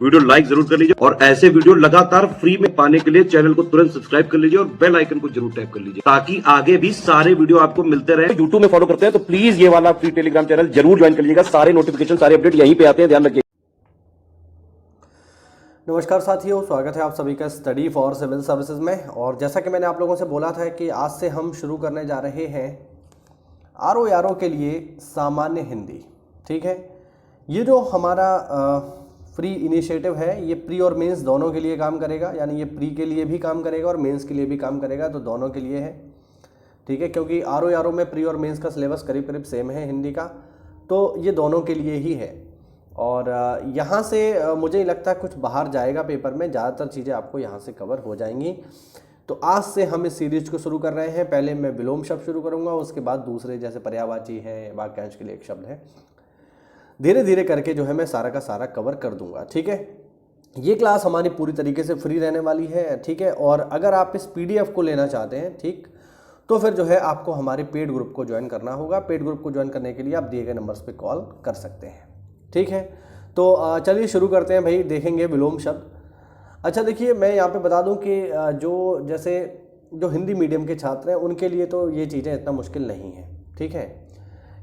Video like जरूर कर लीजिए और ऐसे वीडियो लगातार फ्री में पाने के लिए चैनल को तुरंत सब्सक्राइब कर लीजिए और बेल आइकन को जरूर टैप कर लीजिए ताकि आगे भी सारे वीडियो आपको मिलते रहे। यूट्यूब में फॉलो करते हैं तो प्लीज ये वाला फ्री टेलीग्राम चैनल जरूर ज्वाइन कर लीजिएगा। सारे नोटिफिकेशन सारे अपडेट यहीं पे आते हैं, ध्यान रखिए। नमस्कार साथियों, स्वागत है आप सभी का स्टडी फॉर सिविल सर्विसेज में। और जैसा कि मैंने आप लोगों से बोला था कि आज से हम शुरू करने जा रहे हैं आरओ के लिए सामान्य हिंदी। ठीक है, ये जो हमारा फ्री इनिशिएटिव है ये प्री और मेंस दोनों के लिए काम करेगा, यानी ये प्री के लिए भी काम करेगा और मेंस के लिए भी काम करेगा, तो दोनों के लिए है। ठीक है, क्योंकि आरओ में प्री और मेंस का सिलेबस करीब करीब सेम है हिंदी का, तो ये दोनों के लिए ही है। और यहाँ से मुझे नहीं लगता कुछ बाहर जाएगा पेपर में, ज़्यादातर चीज़ें आपको यहाँ से कवर हो जाएंगी। तो आज से हम इस सीरीज को शुरू कर रहे हैं। पहले मैं विलोम शब्द शुरू करूँगा, उसके बाद दूसरे जैसे पर्यायवाची है, वाक्यांश के लिए एक शब्द है, धीरे धीरे करके जो है मैं सारा का सारा कवर कर दूंगा। ठीक है, ये क्लास हमारी पूरी तरीके से फ्री रहने वाली है। ठीक है, और अगर आप इस PDF को लेना चाहते हैं, ठीक, तो फिर जो है आपको हमारे पेड ग्रुप को ज्वाइन करना होगा। पेड ग्रुप को ज्वाइन करने के लिए आप दिए गए नंबर्स पे कॉल कर सकते हैं। ठीक है, तो चलिए शुरू करते हैं भाई, देखेंगे विलोम शब्द। अच्छा देखिए, मैं यहाँ पे बता दूं कि जो हिंदी मीडियम के छात्र हैं उनके लिए तो ये चीज़ें इतना मुश्किल नहीं है। ठीक है,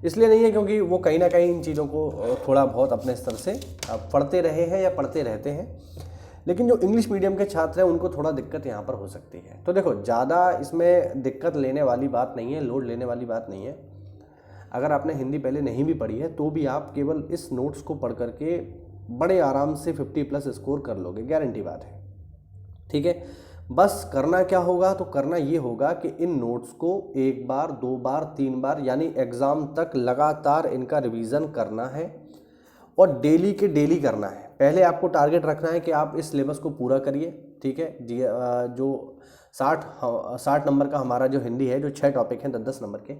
इसलिए नहीं है क्योंकि वो कहीं ना कहीं इन चीज़ों को थोड़ा बहुत अपने स्तर से पढ़ते रहे हैं या पढ़ते रहते हैं। लेकिन जो इंग्लिश मीडियम के छात्र हैं उनको थोड़ा दिक्कत यहाँ पर हो सकती है। तो देखो, ज़्यादा इसमें दिक्कत लेने वाली बात नहीं है, लोड लेने वाली बात नहीं है। अगर आपने हिंदी पहले नहीं भी पढ़ी है तो भी आप केवल इस नोट्स को पढ़ करके बड़े आराम से 50+ स्कोर कर लोगे, गारंटी बात है। ठीक है, बस करना क्या होगा, तो करना ये होगा कि इन नोट्स को 1 बार 2 बार 3 बार यानी एग्ज़ाम तक लगातार इनका रिवीजन करना है और डेली के डेली करना है। पहले आपको टारगेट रखना है कि आप इस सिलेबस को पूरा करिए। ठीक है, जो 60 नंबर का हमारा जो हिंदी है, जो 6 टॉपिक हैं 10-10 नंबर के,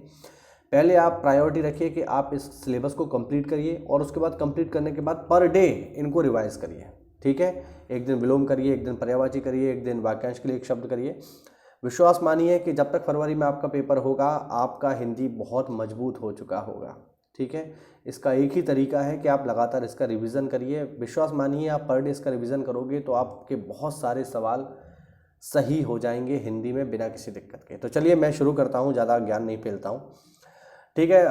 पहले आप प्रायोरिटी रखिए कि आप इस सिलेबस को कंप्लीट करिए और उसके बाद कंप्लीट करने के बाद पर डे इनको रिवाइज करिए। ठीक है, एक दिन विलोम करिए, एक दिन पर्यायवाची करिए, एक दिन वाक्यांश के लिए एक शब्द करिए। विश्वास मानिए कि जब तक फरवरी में आपका पेपर होगा आपका हिंदी बहुत मजबूत हो चुका होगा। ठीक है, इसका एक ही तरीका है कि आप लगातार इसका रिवीजन करिए। विश्वास मानिए, आप पर डे इसका रिवीजन करोगे तो आपके बहुत सारे सवाल सही हो जाएंगे हिंदी में बिना किसी दिक्कत के। तो चलिए मैं शुरू करता हूँ, ज़्यादा ज्ञान नहीं फैलता हूँ। ठीक है,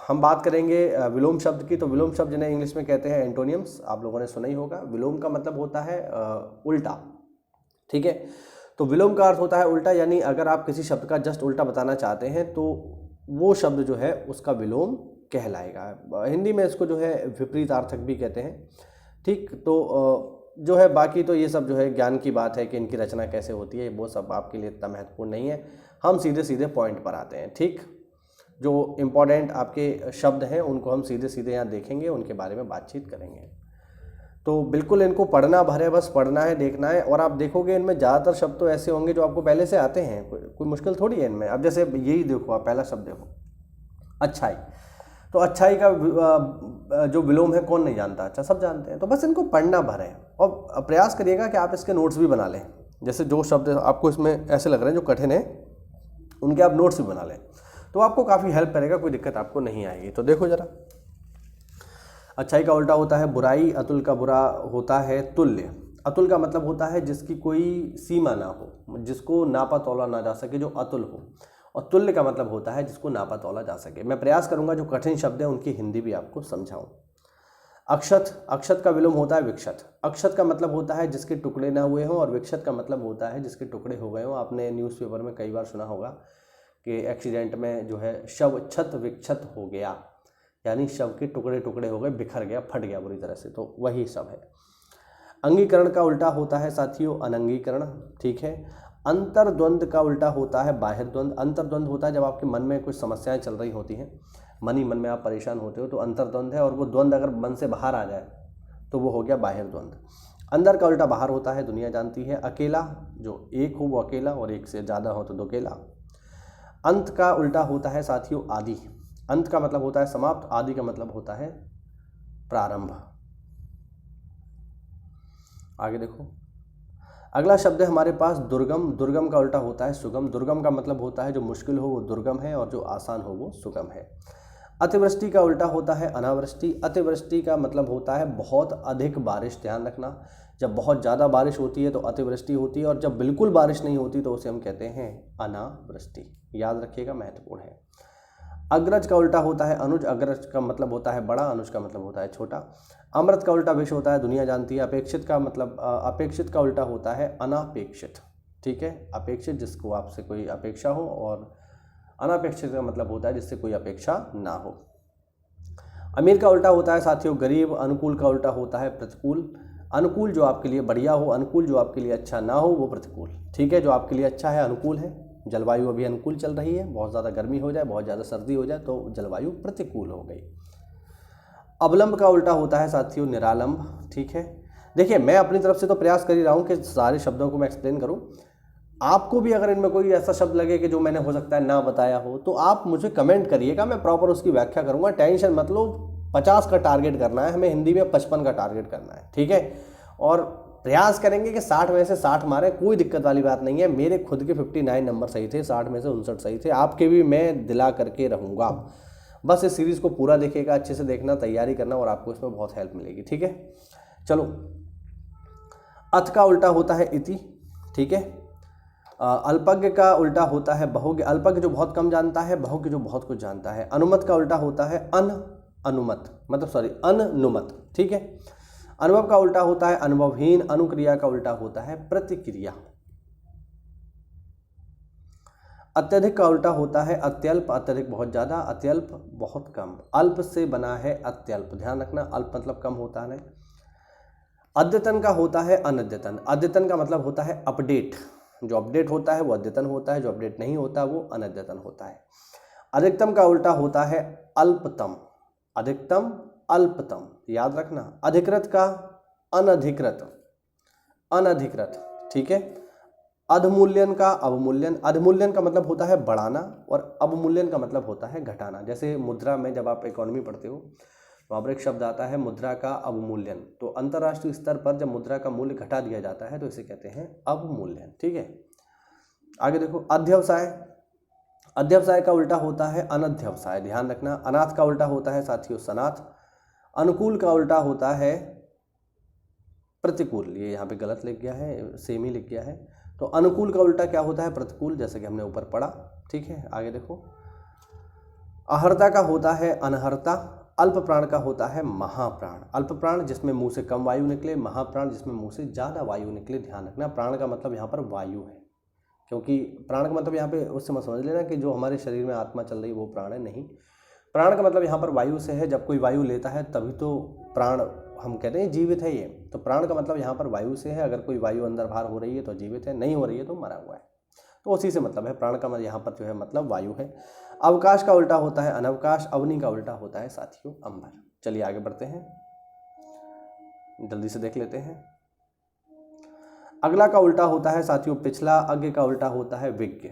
हम बात करेंगे विलोम शब्द की। तो विलोम शब्द जिन्हें इंग्लिश में कहते हैं एंटोनियम्स, आप लोगों ने सुना ही होगा। विलोम का मतलब होता है उल्टा। ठीक है, तो विलोम का अर्थ होता है उल्टा, यानी अगर आप किसी शब्द का जस्ट उल्टा बताना चाहते हैं तो वो शब्द जो है उसका विलोम कहलाएगा। हिंदी में इसको जो है विपरीतार्थक भी कहते हैं। ठीक, तो जो है बाकी तो ये सब जो है ज्ञान की बात है कि इनकी रचना कैसे होती है, वो सब आपके लिए इतना महत्वपूर्ण नहीं है। हम सीधे सीधे पॉइंट पर आते हैं। ठीक, जो इम्पोर्टेंट आपके शब्द हैं उनको हम सीधे सीधे यहाँ देखेंगे, उनके बारे में बातचीत करेंगे। तो बिल्कुल इनको पढ़ना भर है, बस पढ़ना है, देखना है। और आप देखोगे इनमें ज़्यादातर शब्द तो ऐसे होंगे जो आपको पहले से आते हैं, कोई मुश्किल थोड़ी है इनमें। अब जैसे यही देखो, आप पहला शब्द देखो, अच्छाई। तो अच्छाई का जो विलोम है कौन नहीं जानता, अच्छा सब जानते हैं। तो बस इनको पढ़ना भर है और प्रयास करिएगा कि आप इसके नोट्स भी बना लें। जैसे जो शब्द आपको इसमें ऐसे लग रहे हैं जो कठिन है, उनके आप नोट्स भी बना लें, तो आपको काफ़ी हेल्प करेगा, कोई दिक्कत आपको नहीं आएगी। तो देखो जरा, अच्छाई का उल्टा होता है बुराई, अतुल का बुरा होता है तुल्य। अतुल का मतलब होता है जिसकी कोई सीमा ना हो, जिसको नापा तोला ना जा सके, जो अतुल हो। और तुल्य का मतलब होता है जिसको नापा तोला जा सके। मैं प्रयास करूंगा जो कठिन शब्द है उनकी हिंदी भी आपको समझाऊं। अक्षत, अक्षत का विलोम होता है विक्षत। अक्षत का मतलब होता है जिसके टुकड़े ना हुए हों और विक्षत का मतलब होता है जिसके टुकड़े हो गए हों। आपने न्यूज़पेपर में कई बार सुना होगा कि एक्सीडेंट में जो है शव छत विक्षत हो गया, यानी शव के टुकड़े टुकड़े हो गए, बिखर गया, फट गया बुरी तरह से, तो वही सब है। अंगीकरण का उल्टा होता है साथियों अनंगीकरण। ठीक है, अंतर्द्वंद का उल्टा होता है बाह्यद्वंद। अंतर्द्वंद होता है जब आपके मन में कुछ समस्याएं चल रही होती हैं, मन ही मन में आप परेशान होते हो, तो अंतर्द्वंद है। और वो द्वंद अगर मन से बाहर आ जाए तो वो हो गया बाह्यद्वंद। अंदर का उल्टा बाहर होता है, दुनिया जानती है। अकेला, जो एक हो वो अकेला और एक से ज़्यादा हो तो दोकेला। अंत का उल्टा होता है साथियों आदि। अंत का मतलब होता है समाप्त, आदि का मतलब होता है प्रारंभ। आगे देखो, अगला शब्द है हमारे पास दुर्गम। दुर्गम का उल्टा होता है सुगम। दुर्गम का मतलब होता है जो मुश्किल हो वो दुर्गम है और जो आसान हो वो सुगम है। अतिवृष्टि का उल्टा होता है अनावृष्टि। अतिवृष्टि का मतलब होता है बहुत अधिक बारिश, ध्यान रखना। जब बहुत ज़्यादा बारिश होती है तो अतिवृष्टि होती है, और जब बिल्कुल बारिश नहीं होती तो उसे हम कहते हैं अनावृष्टि। याद रखिएगा, महत्वपूर्ण है। अग्रज का उल्टा होता है अनुज। अग्रज का मतलब होता है बड़ा, अनुज का मतलब होता है छोटा। अमृत का उल्टा विष होता है, दुनिया जानती है। अपेक्षित का मतलब अपेक्षित का उल्टा होता है अनापेक्षित। ठीक है, अपेक्षित जिसको आपसे कोई अपेक्षा हो, और अनापेक्षित का मतलब होता है जिससे कोई अपेक्षा ना हो। अमीर का उल्टा होता है साथियों गरीब। अनुकूल का उल्टा होता है प्रतिकूल। अनुकूल जो आपके लिए बढ़िया हो, अनुकूल जो आपके लिए अच्छा ना हो, वो प्रतिकूल। ठीक है, जो आपके लिए अच्छा है अनुकूल है। जलवायु अभी अनुकूल चल रही है, बहुत ज़्यादा गर्मी हो जाए, बहुत ज़्यादा सर्दी हो जाए तो जलवायु प्रतिकूल हो गई। अवलंब का उल्टा होता है साथियों निरालंब। ठीक है, देखिए मैं अपनी तरफ से तो प्रयास कर ही रहा हूँ कि सारे शब्दों को मैं एक्सप्लेन करूँ। आपको भी अगर इनमें कोई ऐसा शब्द लगे कि जो मैंने हो सकता है ना बताया हो, तो आप मुझे कमेंट करिएगा, मैं प्रॉपर उसकी व्याख्या करूँगा। टेंशन मत लो, 50 का टारगेट करना है हमें, हिंदी में 55 का टारगेट करना है। ठीक है, और प्रयास करेंगे कि 60 में से 60 मारे, कोई दिक्कत वाली बात नहीं है। मेरे खुद के 59 नंबर सही थे, 60 में से 59 सही थे। आपके भी मैं दिला करके रहूँगा। बस इस सीरीज़ को पूरा देखिएगा, अच्छे से देखना, तैयारी करना, और आपको इसमें बहुत हेल्प मिलेगी। ठीक है, चलो। अथ का उल्टा होता है इति। ठीक है, अल्पज्ञ का उल्टा होता है बहुज्ञ। अल्पज्ञ जो बहुत कम जानता है, बहुज्ञ जो बहुत कुछ जानता है। अनुमत का उल्टा होता है अनुमत, मतलब सॉरी अनुनुमत। ठीक है, अनुभव का उल्टा होता है अनुभवहीन। अनुक्रिया का उल्टा होता है प्रतिक्रिया। अत्यधिक का उल्टा होता है अत्यल्प। अत्यधिक बहुत ज़्यादा, अत्यल्प बहुत कम। अल्प से बना है अत्यल्प, ध्यान रखना, अल्प मतलब कम होता है। अद्यतन का होता है अनद्यतन। अद्यतन का मतलब होता है अपडेट, जो अपडेट होता है वो अद्यतन होता है, जो अपडेट नहीं होता वो अनद्यतन होता है। अधिकतम का उल्टा होता है अल्पतम। अधिकतम अल्पतम, याद रखना। अधिकृत का अनधिकृत, अनधिकृत। ठीक है, अधमूल्यन का अवमूल्यन। अधमूल्यन का मतलब होता है बढ़ाना, और अवमूल्यन का मतलब होता है घटाना। जैसे मुद्रा में जब आप इकोनॉमी पढ़ते हो वहाँ पर एक शब्द आता है मुद्रा का अवमूल्यन। तो अंतर्राष्ट्रीय स्तर पर जब मुद्रा का मूल्य घटा दिया जाता है तो इसे कहते हैं अवमूल्यन। ठीक है, आगे देखो। अध्यवसाय। अध्यवसाय का उल्टा होता है अनध्यवसाय, ध्यान रखना। अनाथ का उल्टा होता है साथियों सनाथ। अनुकूल का उल्टा होता है प्रतिकूल। ये यहाँ पे गलत लिख गया है, सेम ही लिख गया है। तो अनुकूल का उल्टा क्या होता है प्रतिकूल, जैसे कि हमने ऊपर पढ़ा। ठीक है, आगे देखो। अहर्ता का होता है अनहर्ता। अल्प प्राण का होता है महाप्राण। अल्प प्राण जिसमें मुंह से कम वायु निकले, महाप्राण जिसमें मुंह से ज़्यादा वायु निकले। ध्यान रखना, प्राण का मतलब यहाँ पर वायु है, क्योंकि प्राण का मतलब यहाँ पे उससे मत समझ लेना कि जो हमारे शरीर में आत्मा चल रही है वो प्राण है, नहीं। प्राण का मतलब यहाँ पर वायु से है। जब कोई वायु लेता है तभी तो प्राण हम कहते हैं जीवित है ये। तो प्राण का मतलब यहाँ पर वायु से है। अगर कोई वायु अंदर बाहर हो रही है तो जीवित है, नहीं हो रही है तो मरा हुआ है। तो उसी से मतलब है। प्राण का यहाँ पर जो है मतलब वायु है। अवकाश का उल्टा होता है अनवकाश। अवनी का उल्टा होता है साथियों अंबर। चलिए आगे बढ़ते हैं, जल्दी से देख लेते हैं। अगला का उल्टा होता है साथियों पिछला। अज्ञ का उल्टा होता है विज्ञ।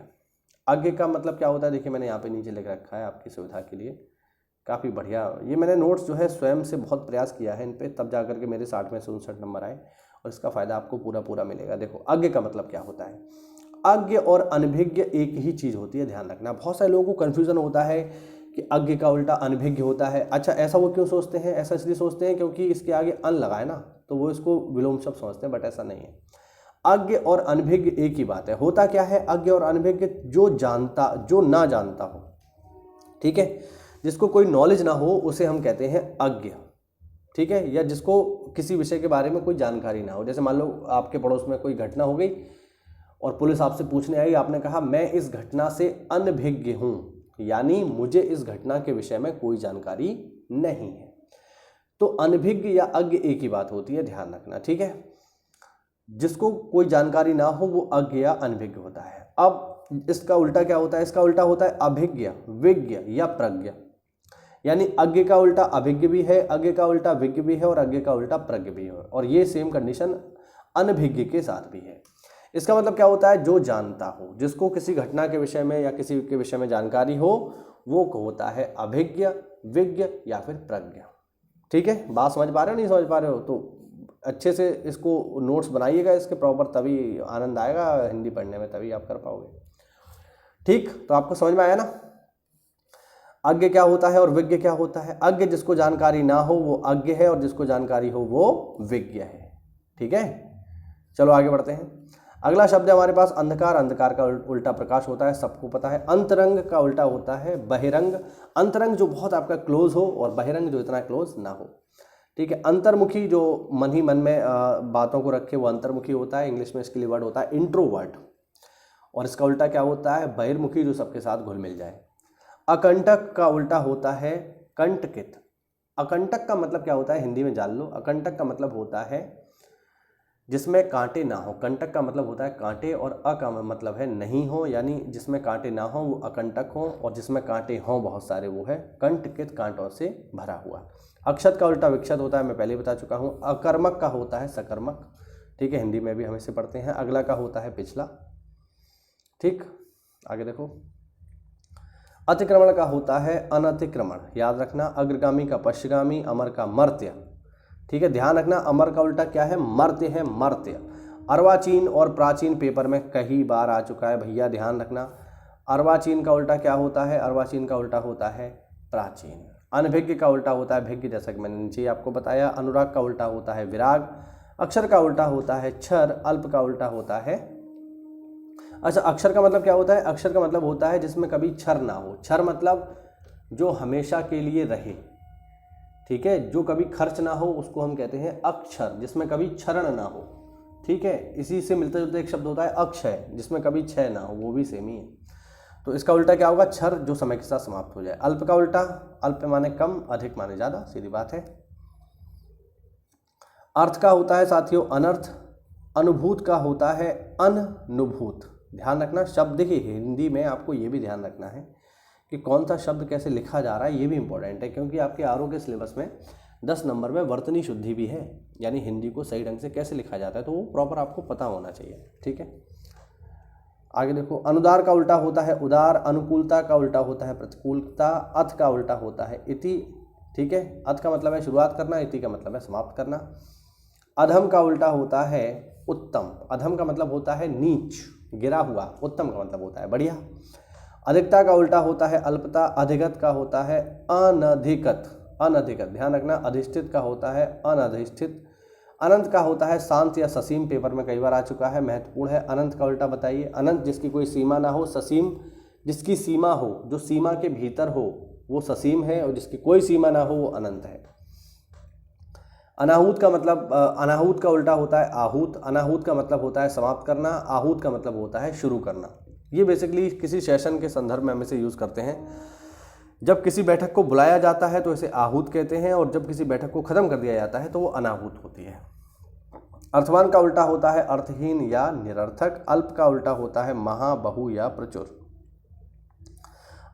अज्ञ का मतलब क्या होता है, देखिए मैंने यहाँ पे नीचे लिख रखा है आपकी सुविधा के लिए, काफ़ी बढ़िया। ये मैंने नोट्स जो है स्वयं से बहुत प्रयास किया है इन पे, तब जा करके मेरे 60 में से 59 नंबर आए, और इसका फ़ायदा आपको पूरा मिलेगा। देखो, अज्ञ का मतलब क्या होता है। अज्ञ और अनभिज्ञ एक ही चीज़ होती है, ध्यान रखना। बहुत सारे लोगों को कन्फ्यूज़न होता है कि अज्ञ का उल्टा अनभिज्ञ होता है। अच्छा, ऐसा वो क्यों सोचते हैं? ऐसा इसलिए सोचते हैं क्योंकि इसके आगे अन लगा है ना, तो वो इसको विलोम शब्द समझते हैं, बट ऐसा नहीं है। अज्ञ और अनभिज्ञ एक ही बात है। होता क्या है अज्ञ और अनभिज्ञ? जो जानता, जो ना जानता हो, ठीक है, जिसको कोई नॉलेज ना हो उसे हम कहते हैं अज्ञ। ठीक है, या जिसको किसी विषय के बारे में कोई जानकारी ना हो। जैसे मान लो आपके पड़ोस में कोई घटना हो गई और पुलिस आपसे पूछने आई, आपने कहा मैं इस घटना से अनभिज्ञ हूँ, यानी मुझे इस घटना के विषय में कोई जानकारी नहीं है। तो अनभिज्ञ या अज्ञ एक ही बात होती है, ध्यान रखना। ठीक है, जिसको कोई जानकारी ना हो वो अज्ञ या अनभिज्ञ होता है। अब इसका उल्टा क्या होता है? इसका उल्टा होता है अभिज्ञ, विज्ञ या प्रज्ञ। यानी अज्ञ का उल्टा अभिज्ञ भी है, अज्ञ का उल्टा विज्ञ भी है, और अज्ञ का उल्टा प्रज्ञ भी है। और ये सेम कंडीशन अनभिज्ञ के साथ भी है। इसका मतलब क्या होता है? जो जानता हो, जिसको किसी घटना के विषय में या किसी के विषय में जानकारी हो, वो होता है अभिज्ञ, विज्ञ या फिर प्रज्ञ। ठीक है, बात समझ पा रहे हो, नहीं समझ पा रहे हो? तो अच्छे से इसको नोट्स बनाइएगा इसके प्रॉपर, तभी आनंद आएगा हिंदी पढ़ने में, तभी आप कर पाओगे। ठीक, तो आपको समझ में आया ना? अज्ञ क्या होता है और विज्ञ क्या होता है? अज्ञ जिसको जानकारी ना हो वो अज्ञ है और जिसको जानकारी हो वो विज्ञ है। ठीक है, चलो आगे बढ़ते हैं। अगला शब्द है हमारे पास अंधकार। अंधकार का उल्टा प्रकाश होता है, सबको पता है। अंतरंग का उल्टा होता है बहिरंग। अंतरंग जो बहुत आपका क्लोज हो और बहिरंग जो इतना क्लोज ना हो। ठीक है, अंतर्मुखी जो मन ही मन में बातों को रखे वो अंतर्मुखी होता है। इंग्लिश में इसके लिए वर्ड होता है इंट्रोवर्ट। और इसका उल्टा क्या होता है? बहिर्मुखी, जो सबके साथ घुल मिल जाए। अकंटक का उल्टा होता है कंटकित। अकंटक का मतलब क्या होता है हिंदी में जान लो। अकंटक का मतलब होता है जिसमें कांटे ना हो। कंटक का मतलब होता है कांटे और अ का मतलब है नहीं हो, यानी जिसमें कांटे ना हो वो अकंटक हो और जिसमें कांटे हों बहुत सारे वो है कंटकित, कांटों से भरा हुआ। अक्षत का उल्टा विक्षत होता है, मैं पहले बता चुका हूँ। अकर्मक का होता है सकर्मक। ठीक है, हिंदी में भी हम इसे पढ़ते हैं। अगला का होता है पिछला। ठीक, आगे देखो। अतिक्रमण का होता है अनतिक्रमण, याद रखना। अग्रगामी का पश्चिगामी, अमर का मर्त्य। ठीक है, ध्यान रखना अमर का उल्टा क्या है? मर्त्य है, मर्त्य। अर्वाचीन और प्राचीन पेपर में कई बार आ चुका है भैया, ध्यान रखना। अर्वाचीन का उल्टा क्या होता है? अर्वाचीन का उल्टा होता है प्राचीन। अनभिज्ञ का उल्टा होता है भिज्ञ, जैसा कि मैंने नीचे आपको बताया। अनुराग का उल्टा होता है विराग। अक्षर का उल्टा होता है क्षर। अल्प का उल्टा होता है, अच्छा अक्षर का मतलब क्या होता है? अक्षर का मतलब होता है जिसमें कभी क्षर ना हो। क्षर मतलब जो हमेशा के लिए रहे। ठीक है, जो कभी खर्च ना हो उसको हम कहते हैं अक्षर, जिसमें कभी क्षरण ना हो। ठीक है, इसी से मिलता जुलता एक शब्द होता है अक्षय, जिसमें कभी क्षय ना हो, वो भी सेम ही है। तो इसका उल्टा क्या होगा? क्षर, जो समय के साथ समाप्त हो जाए। अल्प का उल्टा, अल्प माने कम, अधिक माने ज्यादा, सीधी बात है। अर्थ का होता है साथियों अनर्थ। अनुभूत का होता है अनुभूत। ध्यान रखना शब्द, देखिए हिंदी में आपको ये भी ध्यान रखना है कि कौन सा शब्द कैसे लिखा जा रहा है, ये भी इंपॉर्टेंट है, क्योंकि आपके आरओ के सिलेबस में 10 नंबर में वर्तनी शुद्धि भी है, यानी हिंदी को सही ढंग से कैसे लिखा जाता है, तो वो प्रॉपर आपको पता होना चाहिए। ठीक है, आगे देखो। अनुदार का उल्टा होता है उदार। अनुकूलता का उल्टा होता है प्रतिकूलता। अथ का उल्टा होता है इति। ठीक है, अथ का मतलब है शुरुआत करना, इति का मतलब है समाप्त करना। अधम का उल्टा होता है उत्तम। अधम का मतलब होता है नीच, गिरा हुआ। उत्तम का मतलब होता है बढ़िया। अधिकता का उल्टा होता है अल्पता। अधिगत का होता है अनधिगत। अनधिगत, ध्यान रखना। अधिष्ठित का होता है अनधिष्ठित। अनंत का होता है शांत या ससीम, पेपर में कई बार आ चुका है, महत्वपूर्ण है। अनंत का उल्टा बताइए। अनंत जिसकी कोई सीमा ना हो। ससीम जिसकी सीमा हो, जो सीमा के भीतर हो वो ससीम है, और जिसकी कोई सीमा ना हो वो अनंत है। अनाहूत का मतलब, अनाहूत का उल्टा होता है आहूत। अनाहूत का मतलब होता है समाप्त करना। आहूत का मतलब होता है शुरू करना। ये बेसिकली किसी सेशन के संदर्भ में हम इसे यूज़ करते हैं। जब किसी बैठक को बुलाया जाता है तो इसे आहूत कहते हैं, और जब किसी बैठक को खत्म कर दिया जाता है तो वो अनाहूत होती है। अर्थवान का उल्टा होता है अर्थहीन या निरर्थक। अल्प का उल्टा होता है महा, बहु या प्रचुर।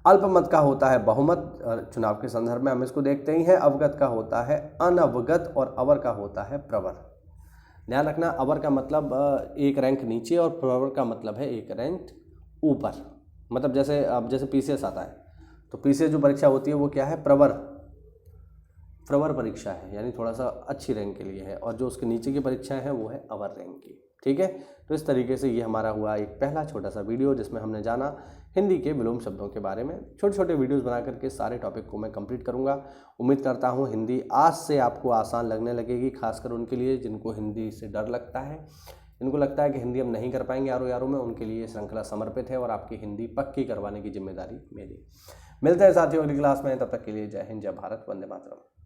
अल्पमत का होता है बहुमत, चुनाव के संदर्भ में हम इसको देखते ही हैं। अवगत का होता है अनवगत, और अवर का होता है प्रवर। ध्यान रखना, अवर का मतलब एक रैंक नीचे और प्रवर का मतलब है एक रैंक ऊपर। मतलब जैसे अब जैसे पीसीएस आता है तो पीसीएस जो परीक्षा होती है वो क्या है? प्रवर परीक्षा है, यानी थोड़ा सा अच्छी रैंक के लिए है, और जो उसके नीचे की परीक्षाएं हैं वो है अवर रैंक की। ठीक है, तो इस तरीके से ये हमारा हुआ एक पहला छोटा सा वीडियो जिसमें हमने जाना हिंदी के विलोम शब्दों के बारे में। छोटे छोटे वीडियोस बना करके सारे टॉपिक को मैं कंप्लीट करूंगा। उम्मीद करता हूं हिंदी आज से आपको आसान लगने लगेगी, खासकर उनके लिए जिनको हिंदी से डर लगता है, जिनको लगता है कि हिंदी हम नहीं कर पाएंगे आरो में, उनके लिए श्रृंखला समर्पित है और आपकी हिंदी पक्की करवाने की जिम्मेदारी मेरी। मिलते हैं साथियों अगली क्लास में, तब तक के लिए जय हिंद, जय भारत, वंदे मातरम।